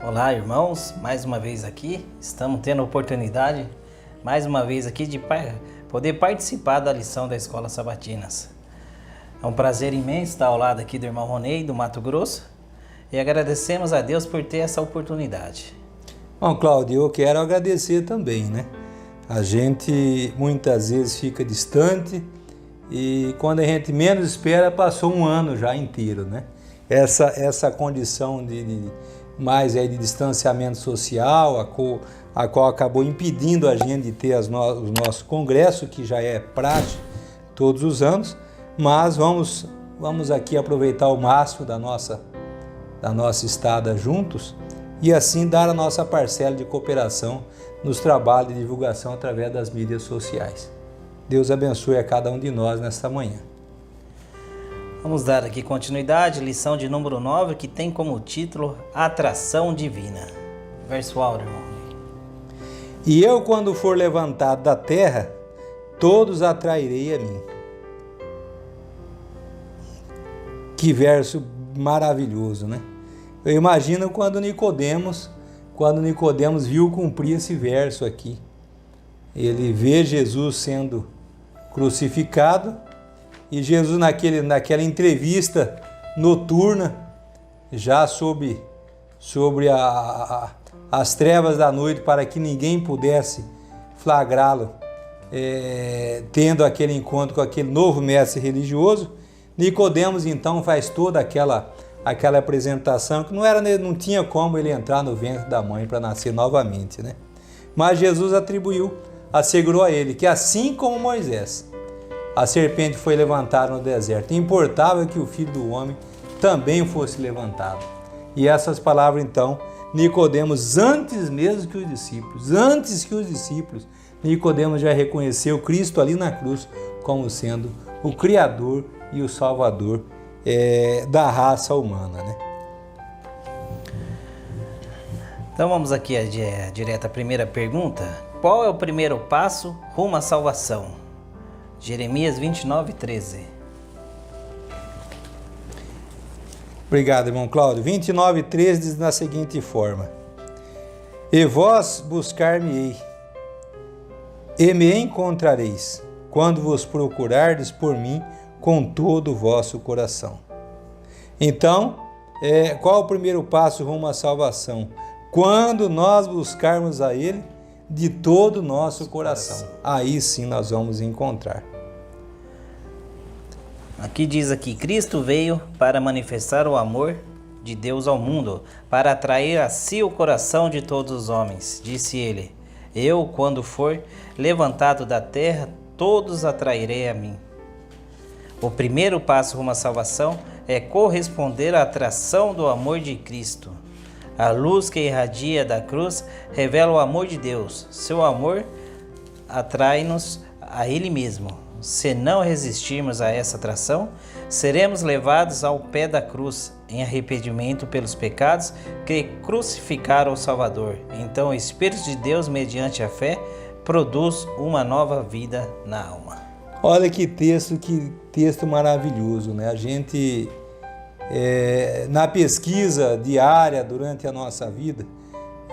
Olá, irmãos, mais uma vez aqui, estamos tendo a oportunidade, mais uma vez aqui, de poder participar da lição da Escola Sabatinas. É um prazer imenso estar ao lado aqui do irmão Ronei, do Mato Grosso, e agradecemos a Deus por ter essa oportunidade. Bom, Cláudio, eu quero agradecer também, né? A gente muitas vezes fica distante e quando a gente menos espera, passou um ano já inteiro, né? Essa condição mais de distanciamento social, a qual acabou impedindo a gente de ter o nosso congresso, que já é praxe todos os anos, mas vamos aqui aproveitar o máximo da nossa estada juntos e assim dar a nossa parcela de cooperação nos trabalhos de divulgação através das mídias sociais. Deus abençoe a cada um de nós nesta manhã. Vamos dar aqui continuidade, lição de número 9, que tem como título Atração Divina. Verso áureo, irmão. E eu, quando for levantado da terra, todos atrairei a mim. Que verso maravilhoso, né? Eu imagino quando Nicodemos viu cumprir esse verso aqui. Ele vê Jesus sendo crucificado e Jesus naquela entrevista noturna, já sobre as trevas da noite, para que ninguém pudesse flagrá-lo, tendo aquele encontro com aquele novo mestre religioso, Nicodemos então faz toda aquela apresentação que não tinha como ele entrar no ventre da mãe para nascer novamente, né? Mas Jesus assegurou a ele que assim como Moisés, a serpente foi levantada no deserto, importava que o Filho do Homem também fosse levantado. E essas palavras então, Nicodemos, antes que os discípulos, Nicodemos já reconheceu Cristo ali na cruz como sendo o Criador e o Salvador da raça humana, né? Então vamos aqui direto à primeira pergunta. Qual é o primeiro passo rumo à salvação? Jeremias 29:13. Obrigado, irmão Cláudio. 29:13 diz da seguinte forma: E vós buscar-me-ei, e me encontrareis, quando vos procurardes por mim com todo o vosso coração. Então, qual é o primeiro passo rumo à salvação? Quando nós buscarmos a Ele de todo o nosso coração. Aí sim nós vamos encontrar. Aqui diz aqui, Cristo veio para manifestar o amor de Deus ao mundo, para atrair a si o coração de todos os homens. Disse ele, eu, quando for levantado da terra, todos atrairei a mim. O primeiro passo rumo à salvação é corresponder à atração do amor de Cristo. A luz que irradia da cruz revela o amor de Deus. Seu amor atrai-nos a Ele mesmo. Se não resistirmos a essa atração, seremos levados ao pé da cruz, em arrependimento pelos pecados que crucificaram o Salvador. Então o Espírito de Deus, mediante a fé, produz uma nova vida na alma. Olha que texto maravilhoso, né? A gente, na pesquisa diária durante a nossa vida,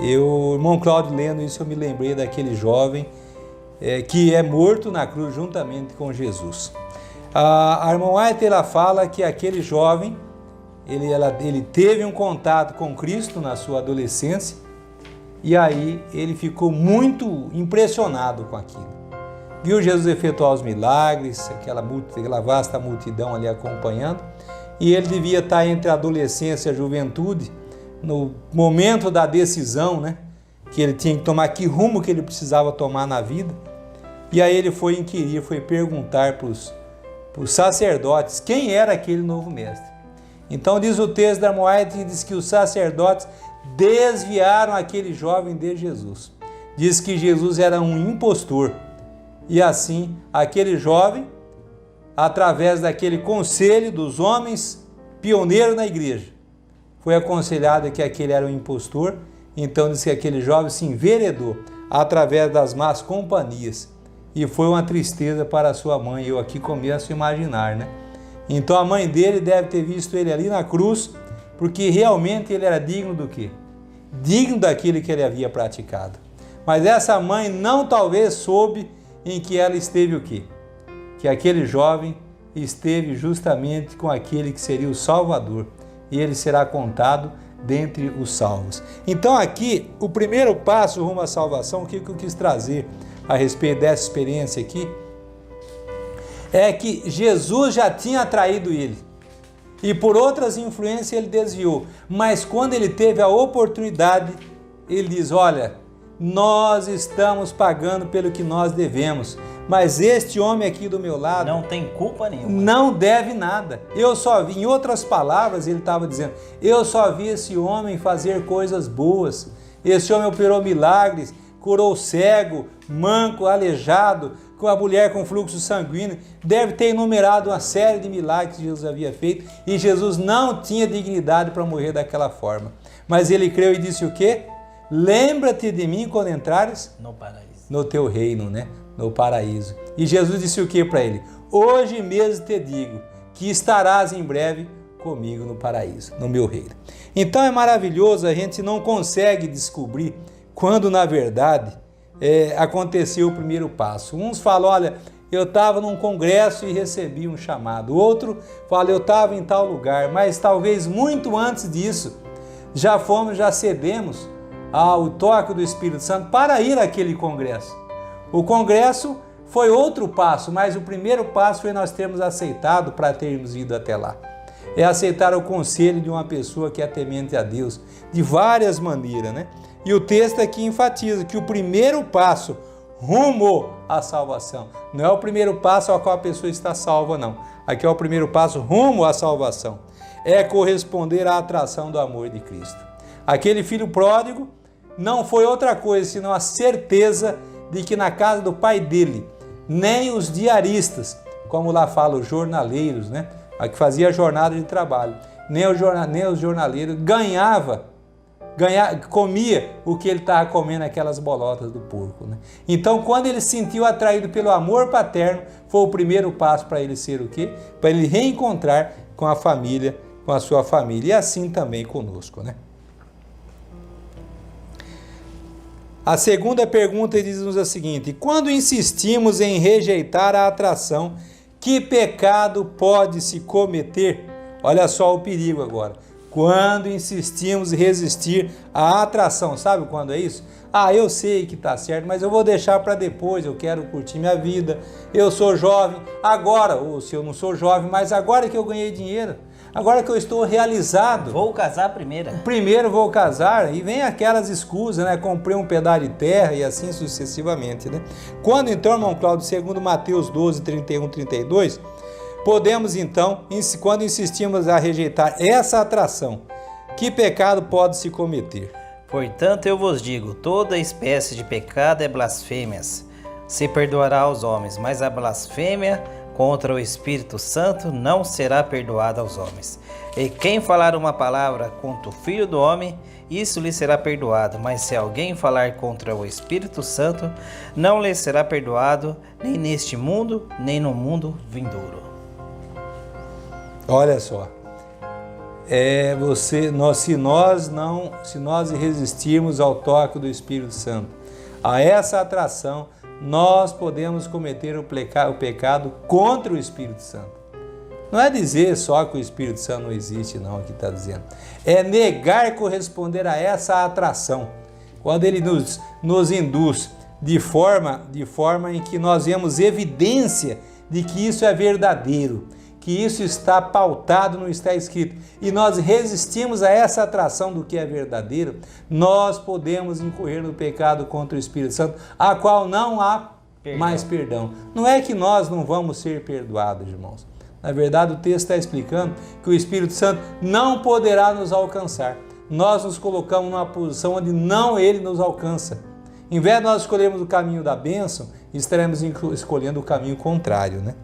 irmão Cláudio, lendo isso, eu me lembrei daquele jovem que é morto na cruz juntamente com Jesus. A irmã White, ela fala que aquele jovem, ele teve um contato com Cristo na sua adolescência e aí ele ficou muito impressionado com aquilo. Viu Jesus efetuar os milagres, aquela vasta multidão ali acompanhando, e ele devia estar entre a adolescência e a juventude, no momento da decisão, né? Que ele tinha que tomar, que rumo que ele precisava tomar na vida. E aí ele foi perguntar para os sacerdotes quem era aquele novo mestre. Então diz o texto da Moaite, diz que os sacerdotes desviaram aquele jovem de Jesus. Diz que Jesus era um impostor. E assim, aquele jovem, através daquele conselho dos homens pioneiros na igreja, foi aconselhado que aquele era um impostor. Então diz que aquele jovem se enveredou através das más companhias e foi uma tristeza para a sua mãe. Eu aqui começo a imaginar, né? Então a mãe dele deve ter visto ele ali na cruz, porque realmente ele era digno do quê? digno daquilo que ele havia praticado. Mas essa mãe não talvez soube em que ela esteve o quê? Que aquele jovem esteve justamente com aquele que seria o Salvador, e ele será contado dentre os salvos. Então aqui, o primeiro passo rumo à salvação, o que eu quis trazer a respeito dessa experiência aqui, é que Jesus já tinha atraído ele, e por outras influências ele desviou, mas quando ele teve a oportunidade, ele diz, olha, nós estamos pagando pelo que nós devemos, mas este homem aqui do meu lado não tem culpa nenhuma, não deve nada. Eu só vi, em outras palavras ele estava dizendo, eu só vi esse homem fazer coisas boas, esse homem operou milagres, curou cego, manco, aleijado, com a mulher com fluxo sanguíneo, deve ter enumerado uma série de milagres que Jesus havia feito, e Jesus não tinha dignidade para morrer daquela forma, mas ele creu e disse o quê? Lembra-te de mim quando entrares no paraíso, no teu reino, né? No paraíso. E Jesus disse o que para ele? Hoje mesmo te digo que estarás em breve comigo no paraíso, no meu reino. Então é maravilhoso, a gente não consegue descobrir quando na verdade aconteceu o primeiro passo. Uns falam, olha, eu estava num congresso e recebi um chamado. O outro fala, eu estava em tal lugar, mas talvez muito antes disso já cedemos ao toque do Espírito Santo para ir àquele congresso. O congresso foi outro passo, mas o primeiro passo foi nós termos aceitado para termos ido até lá. É aceitar o conselho de uma pessoa que é temente a Deus, de várias maneiras, né? E o texto aqui enfatiza que o primeiro passo rumo à salvação, não é o primeiro passo ao qual a pessoa está salva, não. Aqui é o primeiro passo rumo à salvação. É corresponder à atração do amor de Cristo. Aquele filho pródigo não foi outra coisa senão a certeza de que na casa do pai dele, nem os diaristas, como lá fala os jornaleiros, né, a que fazia a jornada de trabalho, nem os jornaleiros comia o que ele estava comendo, aquelas bolotas do porco, né? Então, quando ele se sentiu atraído pelo amor paterno, foi o primeiro passo para ele ser o quê? Para ele reencontrar com a família, com a sua família, e assim também conosco, né? A segunda pergunta diz-nos a seguinte: quando insistimos em rejeitar a atração, que pecado pode se cometer? Olha só o perigo agora. Quando insistimos em resistir à atração, sabe quando é isso? Ah, eu sei que está certo, mas eu vou deixar para depois, eu quero curtir minha vida, eu sou jovem, agora, ou se eu não sou jovem, mas agora que eu ganhei dinheiro, agora que eu estou realizado. Vou casar primeiro. Primeiro vou casar, e vem aquelas escusas, né? Comprei um pedaço de terra e assim sucessivamente, né? Quando então, irmão Cláudio, segundo Mateus 12, 31, 32, podemos então, quando insistimos a rejeitar essa atração, que pecado pode se cometer? Portanto, eu vos digo, toda espécie de pecado é blasfêmias. Se perdoará aos homens, mas a blasfêmia contra o Espírito Santo não será perdoada aos homens. E quem falar uma palavra contra o Filho do Homem, isso lhe será perdoado. Mas se alguém falar contra o Espírito Santo, não lhe será perdoado, nem neste mundo, nem no mundo vindouro. Olha só, se nós resistirmos ao toque do Espírito Santo, a essa atração, nós podemos cometer o pecado contra o Espírito Santo. Não é dizer só que o Espírito Santo não existe, não, aqui está dizendo. É negar corresponder a essa atração, quando ele nos induz de forma em que nós vemos evidência de que isso é verdadeiro, que isso está pautado, não está escrito, e nós resistimos a essa atração do que é verdadeiro, nós podemos incorrer no pecado contra o Espírito Santo, a qual não há mais perdão. Não é que nós não vamos ser perdoados, irmãos. Na verdade, o texto está explicando que o Espírito Santo não poderá nos alcançar. Nós nos colocamos numa posição onde não ele nos alcança. Em vez de nós escolhermos o caminho da bênção, estaremos escolhendo o caminho contrário, né?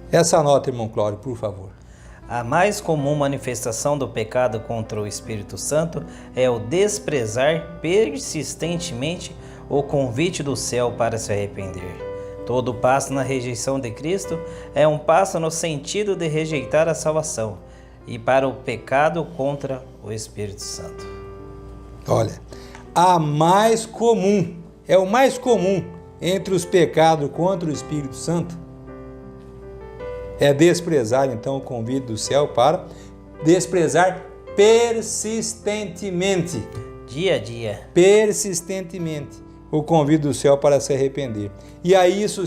Essa nota, irmão Cláudio, por favor. A mais comum manifestação do pecado contra o Espírito Santo é o desprezar persistentemente o convite do céu para se arrepender. Todo passo na rejeição de Cristo é um passo no sentido de rejeitar a salvação. e para o pecado contra o Espírito Santo. Olha, a mais comum, é o mais comum entre os pecados contra o Espírito Santo, é desprezar então o convite do céu para desprezar persistentemente. Dia a dia. Persistentemente o convite do céu para se arrepender. E aí isso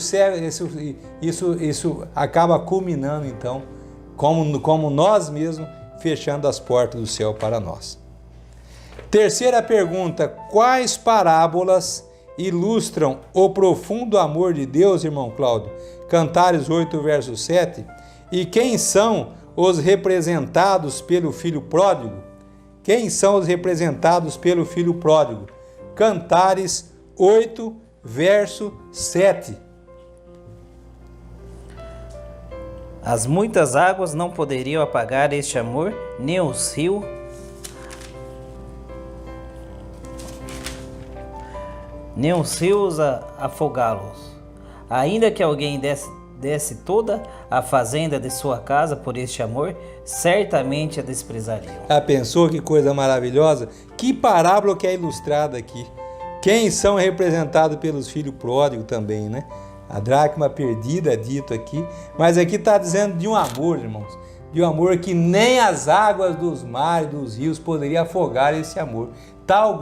acaba culminando então como nós mesmos fechando as portas do céu para nós. Terceira pergunta: quais parábolas ilustram o profundo amor de Deus, irmão Cláudio? Cantares 8, verso 7. E quem são os representados pelo filho pródigo? Quem são os representados pelo filho pródigo? Cantares 8, verso 7. As muitas águas não poderiam apagar este amor, nem os rios afogá-los. Ainda que alguém desse toda a fazenda de sua casa por este amor, certamente a desprezariam. Ah, pensou que coisa maravilhosa? Que parábola que é ilustrada aqui. Quem são representados pelos filhos pródigos também, né? A dracma perdida é dito aqui, mas aqui está dizendo de um amor, irmãos, de um amor que nem as águas dos mares, dos rios poderiam afogar esse amor. Tão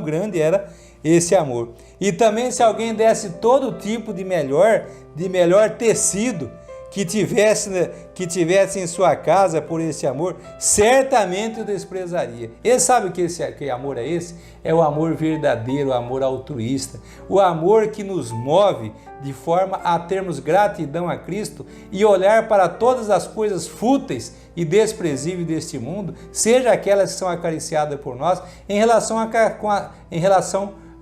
grande era esse amor. E também se alguém desse todo tipo de melhor tecido que tivesse em sua casa por esse amor, certamente o desprezaria. Ele sabe que amor é esse? É o amor verdadeiro, o amor altruísta, o amor que nos move de forma a termos gratidão a Cristo e olhar para todas as coisas fúteis e desprezíveis deste mundo, seja aquelas que são acariciadas por nós, em relação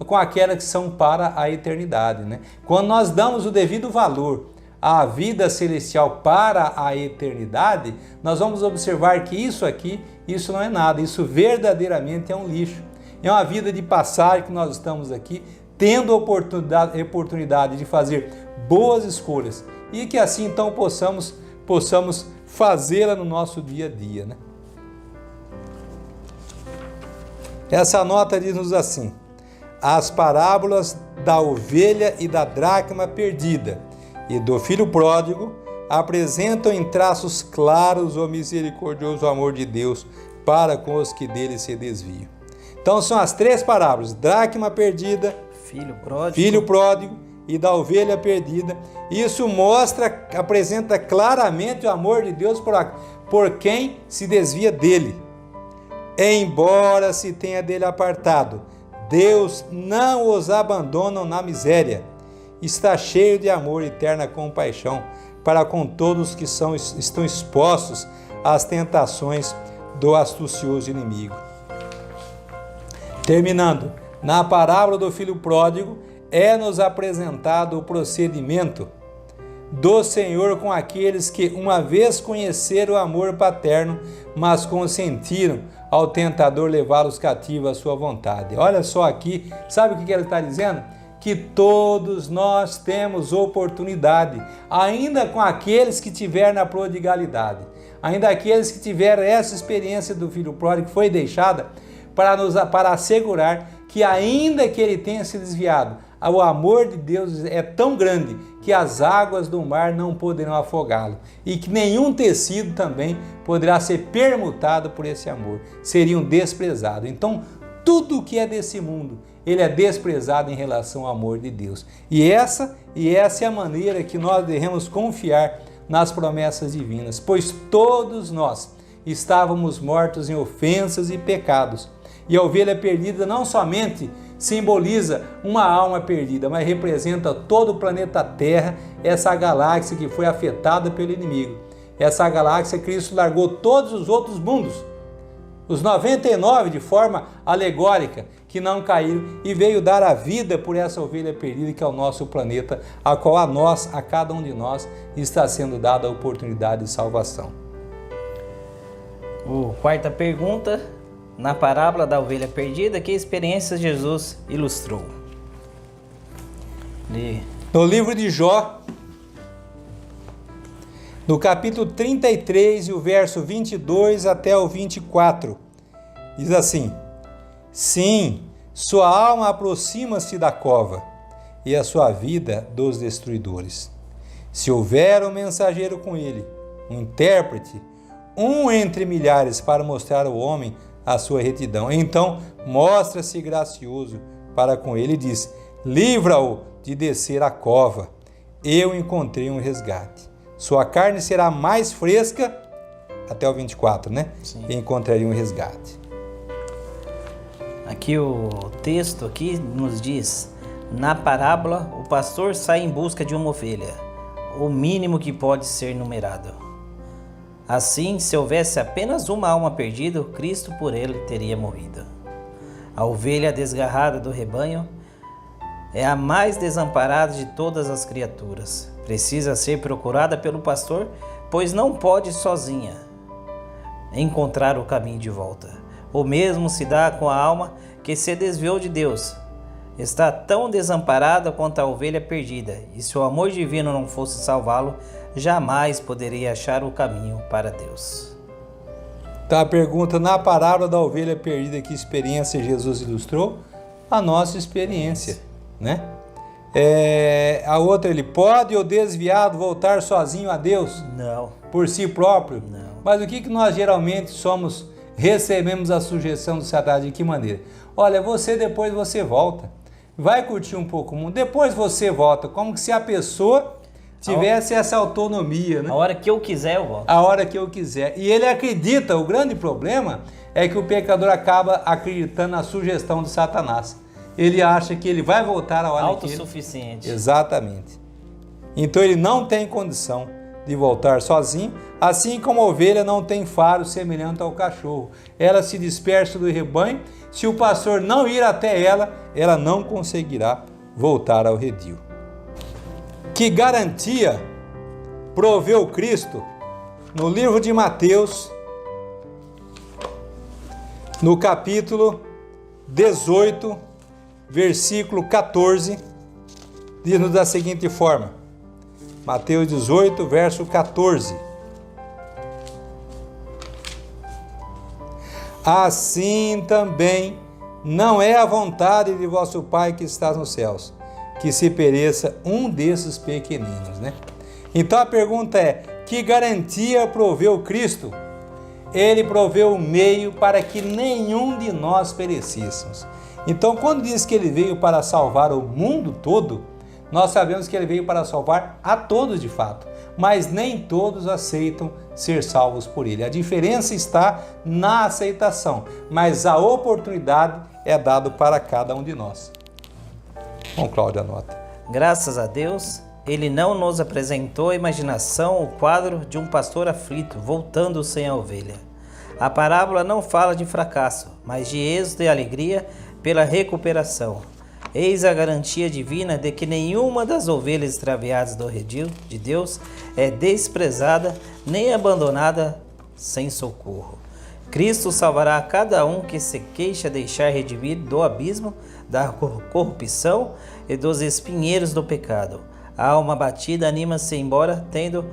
com aquelas que são para a eternidade, né? Quando nós damos o devido valor à vida celestial para a eternidade, nós vamos observar que isso não é nada, isso verdadeiramente é um lixo. É uma vida de passagem que nós estamos aqui, tendo a oportunidade de fazer boas escolhas e que assim então possamos fazê-la no nosso dia a dia, né? Essa nota diz-nos assim: as parábolas da ovelha e da dracma perdida e do filho pródigo apresentam em traços claros o misericordioso amor de Deus para com os que dele se desviam. Então são as três parábolas: dracma perdida, filho pródigo e da ovelha perdida. Isso apresenta claramente o amor de Deus por quem se desvia dele. Embora se tenha dele apartado, Deus não os abandona na miséria. Está cheio de amor e eterna compaixão para com todos que estão expostos às tentações do astucioso inimigo. Terminando, na parábola do filho pródigo, é-nos apresentado o procedimento do Senhor com aqueles que uma vez conheceram o amor paterno, mas consentiram ao tentador levá-los cativos à sua vontade. Olha só aqui, sabe o que ele está dizendo? Que todos nós temos oportunidade, ainda com aqueles que tiveram na prodigalidade, ainda aqueles que tiveram essa experiência do filho pródigo que foi deixada, para assegurar que ainda que ele tenha se desviado, o amor de Deus é tão grande que as águas do mar não poderão afogá-lo e que nenhum tecido também poderá ser permutado por esse amor, seriam desprezados. Então, tudo que é desse mundo, ele é desprezado em relação ao amor de Deus. E essa é a maneira que nós devemos confiar nas promessas divinas, pois todos nós estávamos mortos em ofensas e pecados. E a ovelha perdida não somente simboliza uma alma perdida, mas representa todo o planeta Terra, essa galáxia que foi afetada pelo inimigo. Essa galáxia, Cristo largou todos os outros mundos, os 99 de forma alegórica, que não caíram, e veio dar a vida por essa ovelha perdida que é o nosso planeta, a qual a cada um de nós está sendo dada a oportunidade de salvação. Quarta pergunta: na parábola da ovelha perdida, que experiências Jesus ilustrou? No livro de Jó, No capítulo 33, e o verso 22 até o 24, diz assim: Sim, sua alma aproxima-se da cova, e a sua vida dos destruidores. Se houver um mensageiro com ele, um intérprete, um entre milhares para mostrar ao homem a sua retidão, então mostra-se gracioso para com ele e diz: livra-o de descer a cova, eu encontrei um resgate. Sua carne será mais fresca, até o 24, né? Sim. E encontraria um resgate. Aqui o texto aqui nos diz: na parábola, o pastor sai em busca de uma ovelha, o mínimo que pode ser numerado. Assim, se houvesse apenas uma alma perdida, Cristo por ele teria morrido. A ovelha desgarrada do rebanho é a mais desamparada de todas as criaturas. Precisa ser procurada pelo pastor, pois não pode sozinha encontrar o caminho de volta. O mesmo se dá com a alma que se desviou de Deus. Está tão desamparada quanto a ovelha perdida, e se o amor divino não fosse salvá-lo, jamais poderia achar o caminho para Deus. Então a pergunta: na parábola da ovelha perdida, que experiência Jesus ilustrou? A nossa experiência, né? A outra: ele pode o desviado voltar sozinho a Deus? Não. Por si próprio? Não. Mas o que nós geralmente recebemos a sugestão do Satanás? De que maneira? Olha, depois você volta, vai curtir um pouco o mundo, depois você volta, como se a pessoa tivesse essa autonomia, né? A hora que eu quiser eu volto. A hora que eu quiser. E ele acredita, o grande problema é que o pecador acaba acreditando na sugestão do Satanás. Ele acha que ele vai voltar a hora que ele... Autossuficiente. Exatamente. Então ele não tem condição de voltar sozinho, assim como a ovelha não tem faro semelhante ao cachorro. Ela se dispersa do rebanho, se o pastor não ir até ela, ela não conseguirá voltar ao redil. Que garantia proveu Cristo no livro de Mateus, no capítulo 18, versículo 14, diz-nos da seguinte forma: Mateus 18, verso 14. Assim também não é a vontade de vosso Pai que está nos céus, que se pereça um desses pequeninos, né? Então a pergunta é: que garantia proveu Cristo? Ele proveu o meio para que nenhum de nós perecêssemos. Então, quando diz que ele veio para salvar o mundo todo, nós sabemos que ele veio para salvar a todos de fato, mas nem todos aceitam ser salvos por ele. A diferença está na aceitação, mas a oportunidade é dada para cada um de nós. Bom, Cláudio, anota. Graças a Deus, ele não nos apresentou a imaginação o quadro de um pastor aflito, voltando sem a ovelha. A parábola não fala de fracasso, mas de êxito e alegria pela recuperação. Eis a garantia divina de que nenhuma das ovelhas extraviadas do redil de Deus é desprezada nem abandonada sem socorro. Cristo salvará cada um que se queixa deixar redimir do abismo, da corrupção e dos espinheiros do pecado. A alma batida anima-se embora tendo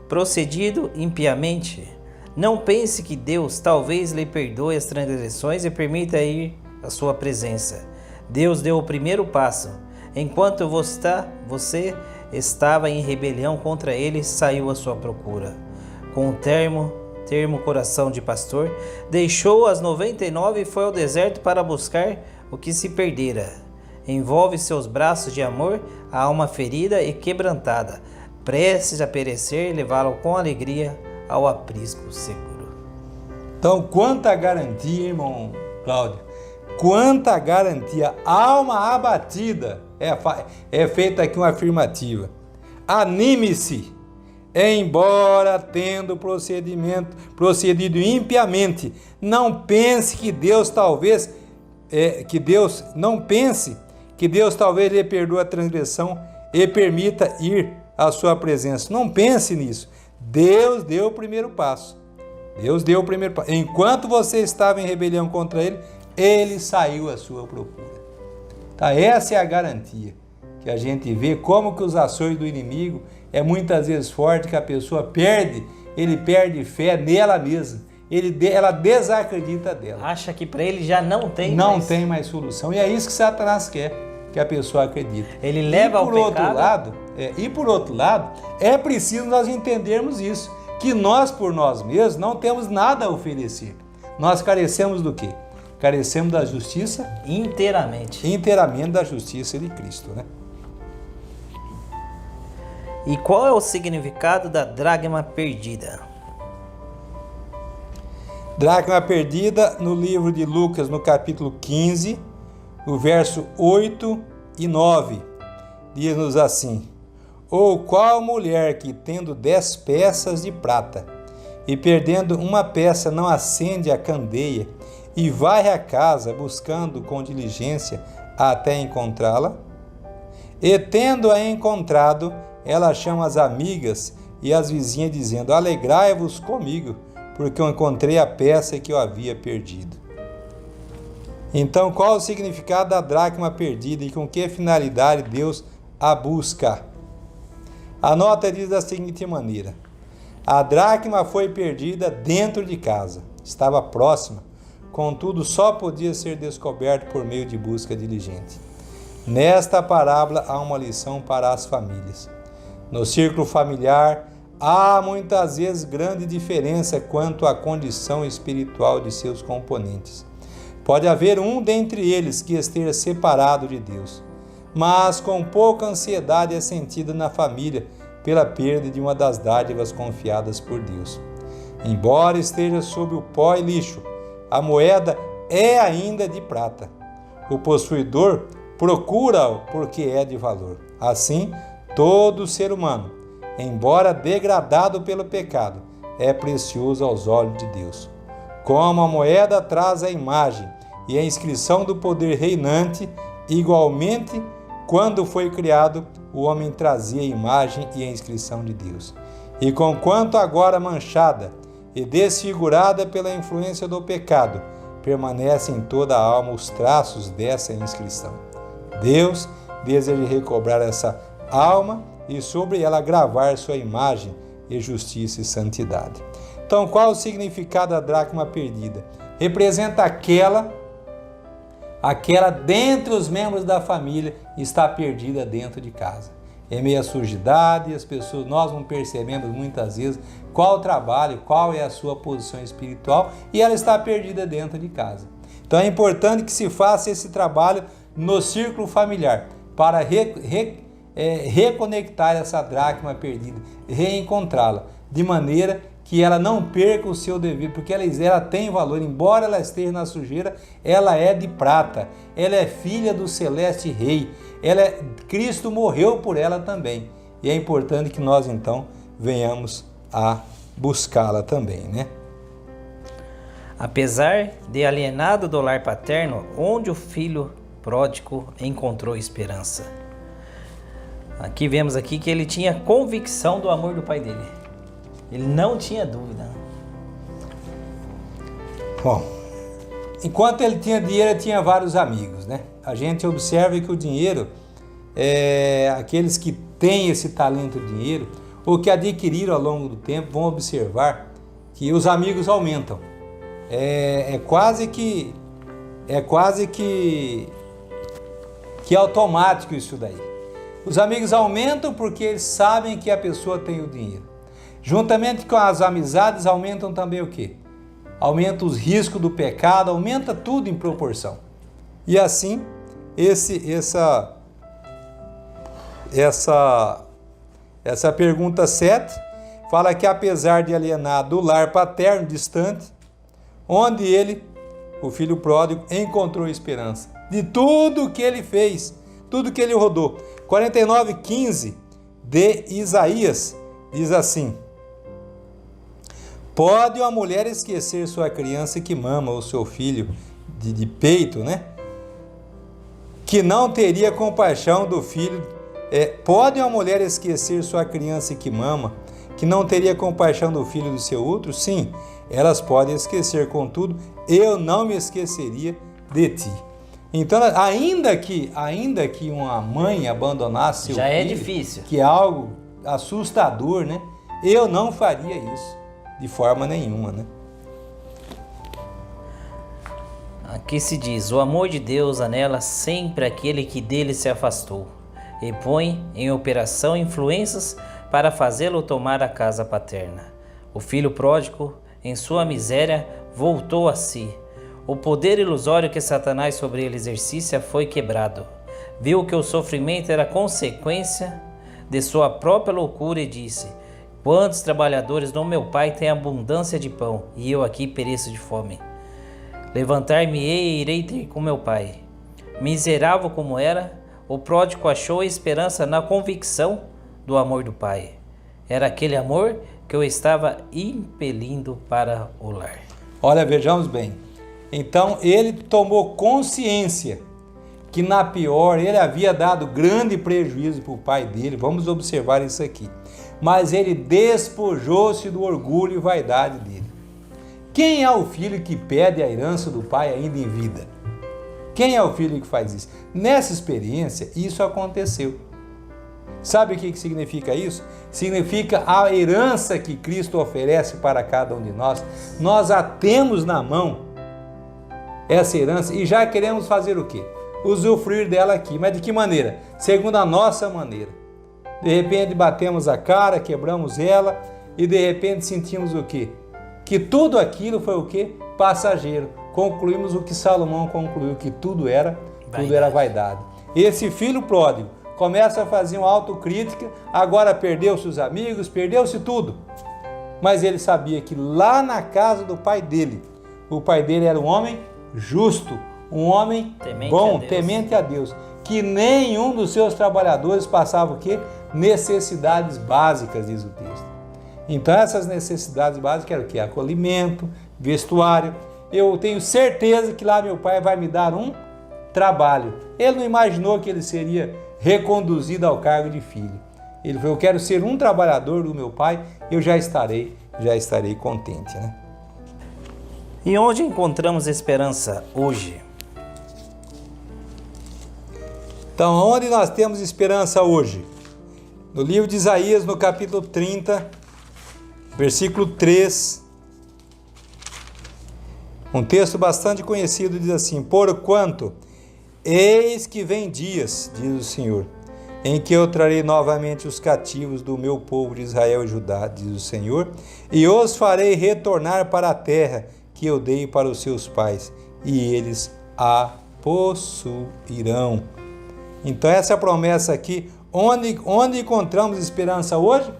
procedido impiamente. Não pense que Deus talvez lhe perdoe as transgressões e permita ir à sua presença. Deus deu o primeiro passo. Enquanto você estava em rebelião contra ele, saiu à sua procura. Com o termo coração de pastor, deixou as 99 e foi ao deserto para buscar o que se perdera. Envolve seus braços de amor a alma ferida e quebrantada, prestes a perecer, levá-lo com alegria ao aprisco seguro. Então, quanta garantia, irmão Cláudio, quanta garantia. Alma abatida, é feita aqui uma afirmativa. Anime-se, embora tendo procedido impiamente. Não pense que Deus talvez lhe perdoe a transgressão e permita ir à sua presença. Não pense nisso. Deus deu o primeiro passo. Enquanto você estava em rebelião contra ele, ele saiu à sua procura. Tá, essa é a garantia que a gente vê, como que os ações do inimigo, é muitas vezes forte, que a pessoa ele perde fé nela mesma. Ela desacredita dela. Acha que para ele já não tem tem mais solução. E é isso que Satanás quer, que a pessoa acredite. Ele leva ao pecado. E por outro lado, é preciso nós entendermos isso, que nós por nós mesmos não temos nada a oferecer. Nós carecemos do quê? Carecemos da justiça inteiramente da justiça de Cristo, né? E qual é o significado da dracma perdida? Dracma perdida, no livro de Lucas, no capítulo 15, o verso 8 e 9, diz-nos assim: ou qual mulher que, tendo 10 peças de prata, e perdendo uma peça, não acende a candeia, e varre a casa, buscando com diligência até encontrá-la? E tendo-a encontrado, ela chama as amigas e as vizinhas, dizendo: alegrai-vos comigo, porque eu encontrei a peça que eu havia perdido. Então, qual o significado da dracma perdida e com que finalidade Deus a busca? A nota diz da seguinte maneira: a dracma foi perdida dentro de casa, estava próxima, contudo só podia ser descoberto por meio de busca diligente. Nesta parábola há uma lição para as famílias. No círculo familiar, há muitas vezes grande diferença quanto à condição espiritual de seus componentes. Pode haver um dentre eles que esteja separado de Deus, mas com pouca ansiedade é sentida na família pela perda de uma das dádivas confiadas por Deus. Embora esteja sob o pó e lixo, a moeda é ainda de prata. O possuidor procura-o porque é de valor. Assim, todo ser humano, embora degradado pelo pecado, é precioso aos olhos de Deus. Como a moeda traz a imagem e a inscrição do poder reinante, igualmente, quando foi criado, o homem trazia a imagem e a inscrição de Deus. E conquanto agora manchada e desfigurada pela influência do pecado, permanecem em toda a alma os traços dessa inscrição. Deus deseja recobrar essa alma e sobre ela gravar sua imagem e justiça e santidade. Então, qual o significado da dracma perdida? Representa aquela dentre os membros da família está perdida dentro de casa. É meio a sujidade, nós não percebemos muitas vezes qual o trabalho, qual é a sua posição espiritual, e ela está perdida dentro de casa. Então é importante que se faça esse trabalho no círculo familiar para reconectar essa dracma perdida, reencontrá-la, de maneira que ela não perca o seu devido, porque ela tem valor, embora ela esteja na sujeira, ela é de prata, ela é filha do celeste rei, Cristo morreu por ela também, e é importante que nós então venhamos a buscá-la também, né? Apesar de alienado do lar paterno, onde o filho pródigo encontrou esperança. Aqui vemos aqui que ele tinha convicção do amor do pai dele. Ele não tinha dúvida. Bom, enquanto ele tinha dinheiro, ele tinha vários amigos, né? A gente observa que o dinheiro, aqueles que têm esse talento de dinheiro, ou que adquiriram ao longo do tempo, vão observar que os amigos aumentam. É quase que automático isso daí. Os amigos aumentam porque eles sabem que a pessoa tem o dinheiro. Juntamente com as amizades, aumentam também o quê? Aumenta os riscos do pecado, aumenta tudo em proporção. E assim, essa pergunta 7 fala que apesar de alienado do lar paterno distante, onde ele, o filho pródigo, encontrou esperança de tudo que ele fez, tudo que ele rodou. 49:15 de Isaías diz assim: pode uma mulher esquecer sua criança que mama, ou seu filho de peito, né? Que não teria compaixão do filho. Pode uma mulher esquecer sua criança que mama, que não teria compaixão do filho do seu útero? Sim, elas podem esquecer, contudo, eu não me esqueceria de ti. Então, ainda que uma mãe abandonasse seu já filho, é difícil, que é algo assustador, né? Eu não faria isso, de forma nenhuma, né? Aqui se diz: o amor de Deus anela sempre aquele que dele se afastou e põe em operação influências para fazê-lo tomar a casa paterna. O filho pródigo, em sua miséria, voltou a si. O poder ilusório que Satanás sobre ele exercia foi quebrado. Viu que o sofrimento era consequência de sua própria loucura e disse: quantos trabalhadores do meu pai têm abundância de pão, e eu aqui pereço de fome. Levantar-me-ei e irei ter com meu pai. Miserável como era, o pródigo achou esperança na convicção do amor do pai. Era aquele amor que o estava impelindo para o lar. Olha, vejamos bem. Então ele tomou consciência que na pior ele havia dado grande prejuízo para o pai dele. Vamos observar isso aqui. Mas ele despojou-se do orgulho e vaidade dele. Quem é o filho que pede a herança do pai ainda em vida? Quem é o filho que faz isso? Nessa experiência, isso aconteceu. Sabe o que significa isso? Significa a herança que Cristo oferece para cada um de nós. Nós a temos na mão, essa herança, e já queremos fazer o quê? Usufruir dela aqui. Mas de que maneira? Segundo a nossa maneira. De repente batemos a cara, quebramos ela e de repente sentimos o quê? Que tudo aquilo foi o quê? Passageiro. Concluímos o que Salomão concluiu, que tudo era vaidade. Esse filho pródigo começa a fazer uma autocrítica, agora perdeu-se os amigos, perdeu-se tudo. Mas ele sabia que lá na casa do pai dele, o pai dele era um homem justo, um homem bom, temente a Deus, que nenhum dos seus trabalhadores passava o quê? Necessidades básicas, diz o texto. Então essas necessidades básicas eram o quê? Acolhimento, vestuário. Eu tenho certeza que lá meu pai vai me dar um trabalho. Ele não imaginou que ele seria reconduzido ao cargo de filho. Ele falou: eu quero ser um trabalhador do meu pai, eu já estarei contente, né? E onde encontramos esperança hoje? Então, onde nós temos esperança hoje? No livro de Isaías, no capítulo 30, versículo 3, um texto bastante conhecido, diz assim: porquanto eis que vem dias, diz o Senhor, em que eu trarei novamente os cativos do meu povo de Israel e Judá, diz o Senhor, e os farei retornar para a terra que eu dei para os seus pais, e eles a possuirão. Então essa é a promessa aqui. Onde encontramos esperança hoje?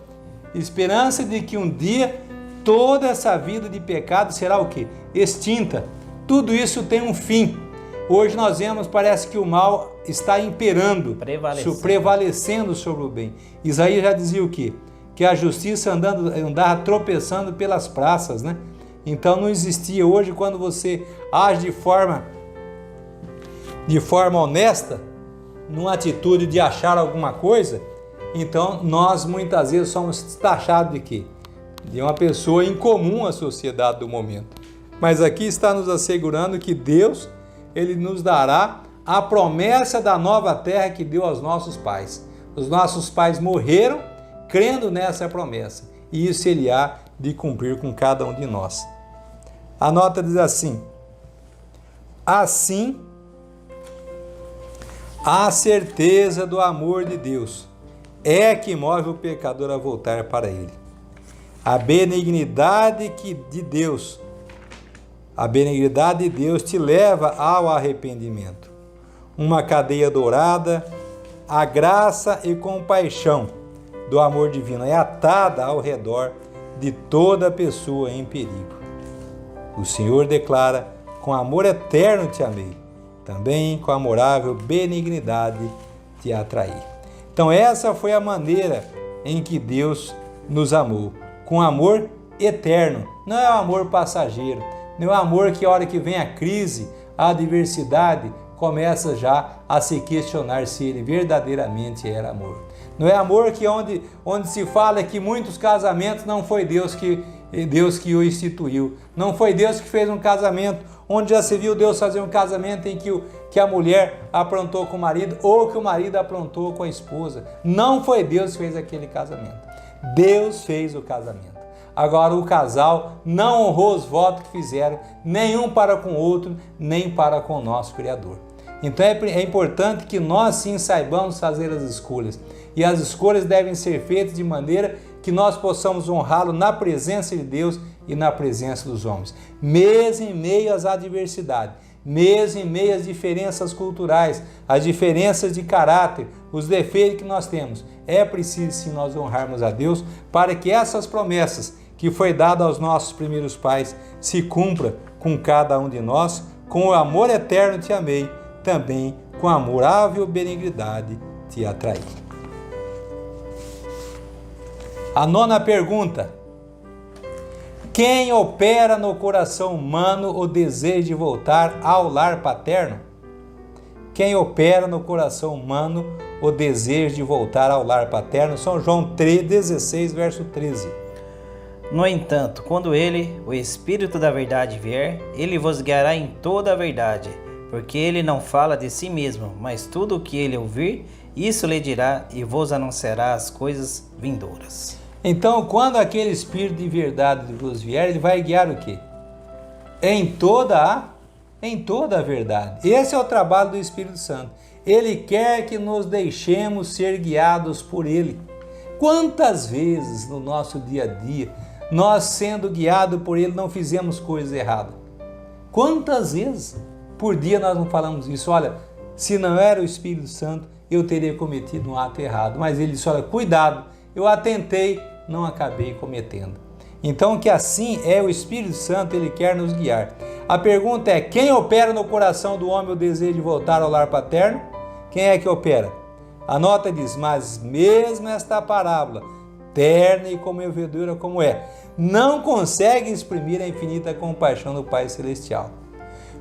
Esperança de que um dia toda essa vida de pecado será o quê? Extinta. Tudo isso tem um fim. Hoje nós vemos, parece que o mal está imperando, prevalecendo sobre o bem. Isaías já dizia o quê? Que a justiça andava tropeçando pelas praças, né? Então não existia. Hoje, quando você age de forma honesta, numa atitude de achar alguma coisa, então nós muitas vezes somos taxados de quê? De uma pessoa incomum à sociedade do momento. Mas aqui está nos assegurando que Deus, Ele nos dará a promessa da nova terra que deu aos nossos pais. Os nossos pais morreram crendo nessa promessa, e isso Ele há de cumprir com cada um de nós. A nota diz assim: assim, a certeza do amor de Deus é que move o pecador a voltar para Ele. A benignidade de Deus te leva ao arrependimento. Uma cadeia dourada, a graça e compaixão do amor divino é atada ao redor de toda pessoa em perigo. O Senhor declara: com amor eterno te amei, também com amorável benignidade te atraí. Então essa foi a maneira em que Deus nos amou, com amor eterno. Não é um amor passageiro, não é um amor que a hora que vem a crise, a adversidade, começa já a se questionar se ele verdadeiramente era amor. Não é amor que onde se fala que muitos casamentos não foi Deus que o instituiu. Não foi Deus que fez um casamento onde já se viu Deus fazer um casamento em que a mulher aprontou com o marido ou que o marido aprontou com a esposa. Não foi Deus que fez aquele casamento. Deus fez o casamento. Agora o casal não honrou os votos que fizeram, nenhum para com o outro, nem para com o nosso Criador. Então é importante que nós sim saibamos fazer as escolhas. E as escolhas devem ser feitas de maneira que nós possamos honrá-lo na presença de Deus e na presença dos homens. Mesmo em meio às adversidades, mesmo em meio às diferenças culturais, as diferenças de caráter, os defeitos que nós temos, é preciso sim nós honrarmos a Deus para que essas promessas que foi dada aos nossos primeiros pais se cumpra com cada um de nós. Com o amor eterno te amei, também com amorável benignidade te atraí. A nona pergunta: quem opera no coração humano o desejo de voltar ao lar paterno? Quem opera no coração humano o desejo de voltar ao lar paterno? São João 16, verso 13. No entanto, quando ele, o Espírito da verdade, vier, ele vos guiará em toda a verdade, porque ele não fala de si mesmo, mas tudo o que ele ouvir, isso lhe dirá e vos anunciará as coisas vindouras. Então, quando aquele Espírito de verdade vos vier, ele vai guiar o quê? Em toda a verdade. Esse é o trabalho do Espírito Santo. Ele quer que nos deixemos ser guiados por ele. Quantas vezes no nosso dia a dia, nós sendo guiados por ele, não fizemos coisas erradas? Quantas vezes por dia nós não falamos isso? Olha, se não era o Espírito Santo, eu teria cometido um ato errado. Mas ele disse, olha, cuidado, eu atentei, não acabei cometendo. Então, que assim é o Espírito Santo, ele quer nos guiar. A pergunta é, quem opera no coração do homem o desejo de voltar ao lar paterno? Quem é que opera? A nota diz, mas mesmo esta parábola, terna e comovedora como é, não consegue exprimir a infinita compaixão do Pai Celestial.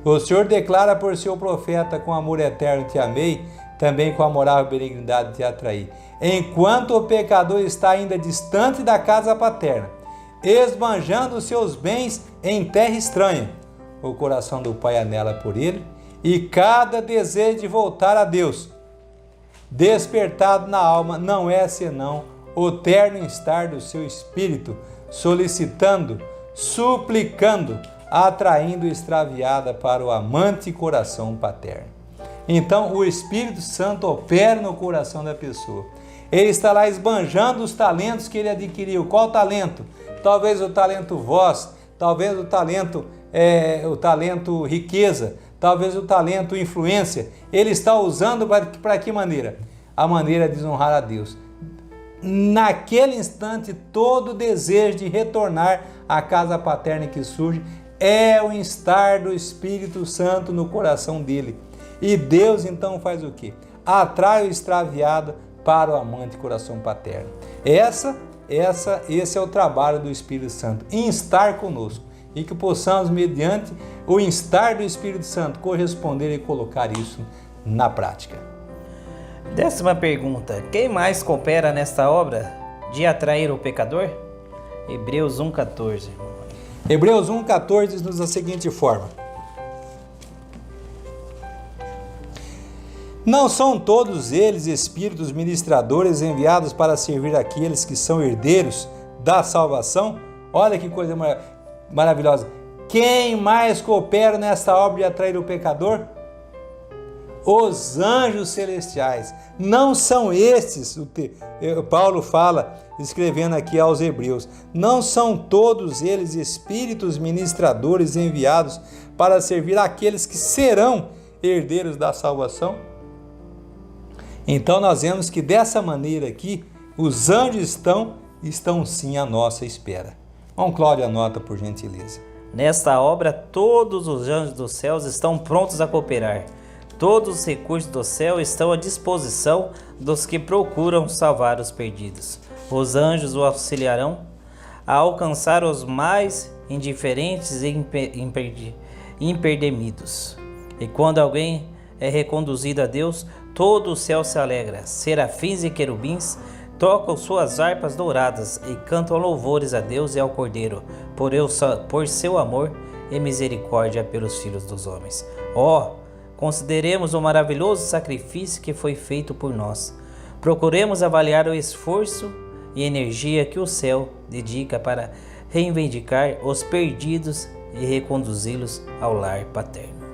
O Senhor declara por seu profeta, com amor eterno te amei, também com amorável benignidade te atraí. Enquanto o pecador está ainda distante da casa paterna, esbanjando os seus bens em terra estranha, o coração do Pai anela por ele, e cada desejo de voltar a Deus, despertado na alma, não é senão o terno instar do seu espírito, solicitando, suplicando, atraindo extraviada para o amante coração paterno. Então o Espírito Santo opera no coração da pessoa. Ele está lá esbanjando os talentos que ele adquiriu. Qual talento? Talvez o talento voz, talvez o talento riqueza, talvez o talento influência. Ele está usando para que maneira? A maneira de desonrar a Deus. Naquele instante, todo o desejo de retornar à casa paterna que surge é o instar do Espírito Santo no coração dele. E Deus então faz o quê? Atrai o extraviado para o amante coração paterno. Esse é o trabalho do Espírito Santo, instar conosco. E que possamos, mediante o instar do Espírito Santo, corresponder e colocar isso na prática. 10ª pergunta. Quem mais coopera nesta obra de atrair o pecador? Hebreus 1,14. Hebreus 1,14 diz-nos da seguinte forma: não são todos eles espíritos ministradores enviados para servir aqueles que são herdeiros da salvação? Olha que coisa maravilhosa. Quem mais coopera nessa obra de atrair o pecador? Os anjos celestiais. Não são estes, Paulo fala, escrevendo aqui aos Hebreus, não são todos eles espíritos ministradores enviados para servir aqueles que serão herdeiros da salvação? Então nós vemos que dessa maneira aqui, os anjos estão sim à nossa espera. Cláudio, anota por gentileza. Nesta obra, todos os anjos dos céus estão prontos a cooperar. Todos os recursos do céu estão à disposição dos que procuram salvar os perdidos. Os anjos o auxiliarão a alcançar os mais indiferentes e imperdimidos. E quando alguém é reconduzido a Deus, todo o céu se alegra. Serafins e querubins tocam suas harpas douradas e cantam louvores a Deus e ao Cordeiro, por seu amor e misericórdia pelos filhos dos homens. Ó, consideremos o maravilhoso sacrifício que foi feito por nós. Procuremos avaliar o esforço e energia que o céu dedica para reivindicar os perdidos e reconduzi-los ao lar paterno.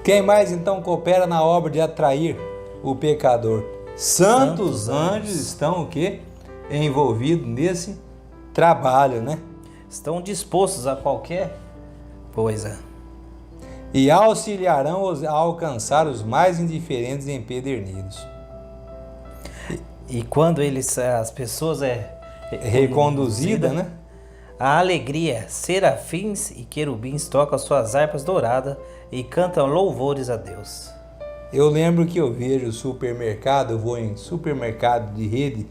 Quem mais então coopera na obra de atrair o pecador? Santos anjos estão o quê? Envolvidos nesse trabalho, né? Estão dispostos a qualquer coisa. E auxiliarão a alcançar os mais indiferentes e empedernidos. E quando as pessoas reconduzida, né? A alegria, serafins e querubins tocam suas harpas douradas e cantam louvores a Deus. Eu lembro que eu vejo supermercado, eu vou em supermercado de rede,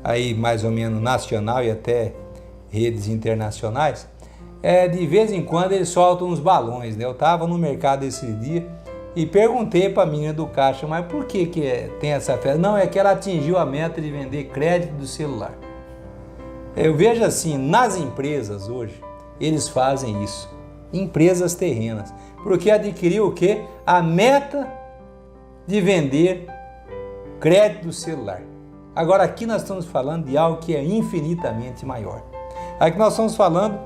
aí mais ou menos nacional e até redes internacionais, de vez em quando eles soltam uns balões, né? Eu estava no mercado esse dia e perguntei para a menina do caixa, mas por que tem essa festa? Não, é que ela atingiu a meta de vender crédito do celular. Eu vejo assim, nas empresas hoje, eles fazem isso, empresas terrenas, porque adquiriu o quê? A meta de vender crédito do celular. Agora aqui nós estamos falando de algo que é infinitamente maior. Aqui nós estamos falando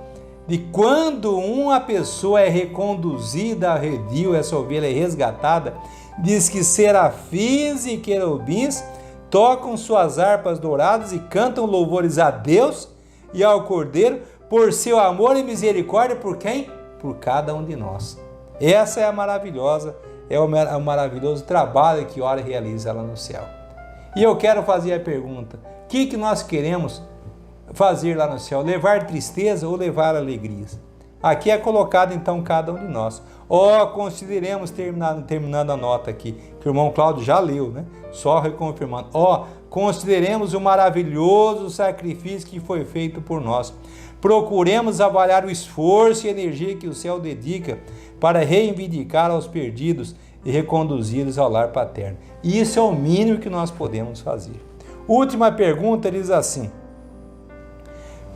de quando uma pessoa é reconduzida ao redil, essa ovelha é resgatada, diz que serafins e querubins tocam suas harpas douradas e cantam louvores a Deus e ao Cordeiro por seu amor e misericórdia por quem? Por cada um de nós. Essa é a maravilhosa, o maravilhoso trabalho que ora realiza lá no céu. E eu quero fazer a pergunta, o que nós queremos fazer lá no céu? Levar tristeza ou levar alegrias? Aqui é colocado então cada um de nós. Consideremos, terminando a nota aqui, que o irmão Cláudio já leu, né? Só reconfirmando. Consideremos o maravilhoso sacrifício que foi feito por nós. Procuremos avaliar o esforço e energia que o céu dedica para reivindicar aos perdidos e reconduzi-los ao lar paterno. Isso é o mínimo que nós podemos fazer. Última pergunta diz assim: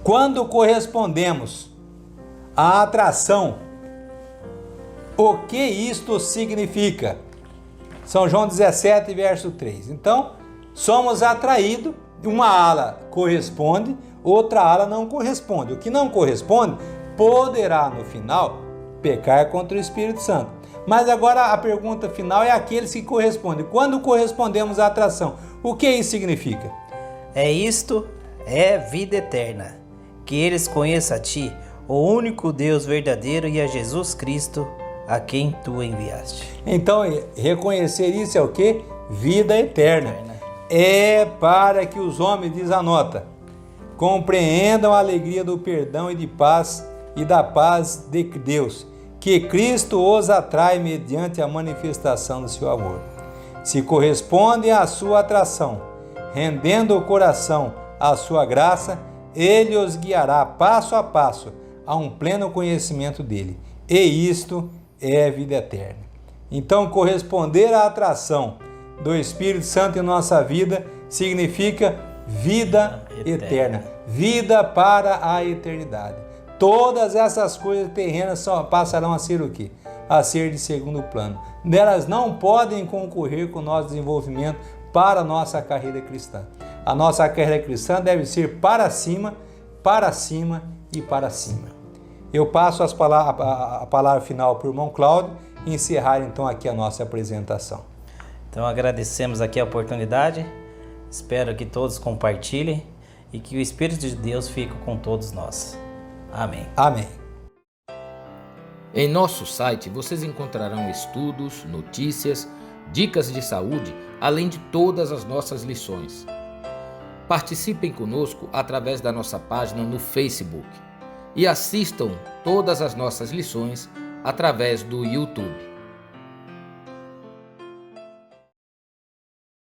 quando correspondemos à atração, o que isto significa? São João 17, verso 3. Então, somos atraídos, uma ala corresponde, outra ala não corresponde. O que não corresponde poderá, no final, pecar contra o Espírito Santo. Mas agora a pergunta final é aqueles que correspondem. Quando correspondemos à atração, o que isso significa? Isto é vida eterna, que eles conheçam a Ti, o único Deus verdadeiro, e a Jesus Cristo, a quem Tu enviaste. Então, reconhecer isso é o quê? Vida eterna. É para que os homens, diz a nota, compreendam a alegria do perdão e de paz e da paz de Deus, que Cristo os atrai mediante a manifestação do seu amor. Se correspondem à sua atração, rendendo o coração à sua graça, Ele os guiará passo a passo a um pleno conhecimento dele. E isto é vida eterna. Então, corresponder à atração do Espírito Santo em nossa vida significa vida eterna, vida para a eternidade. Todas essas coisas terrenas só passarão a ser o quê? A ser de segundo plano. Elas não podem concorrer com o nosso desenvolvimento para a nossa carreira cristã. A nossa carreira cristã deve ser para cima e para cima. Eu passo a palavra final para o irmão Cláudio e encerrar então aqui a nossa apresentação. Então agradecemos aqui a oportunidade, espero que todos compartilhem e que o Espírito de Deus fique com todos nós. Amém. Amém. Em nosso site vocês encontrarão estudos, notícias, dicas de saúde, além de todas as nossas lições. Participem conosco através da nossa página no Facebook e assistam todas as nossas lições através do YouTube.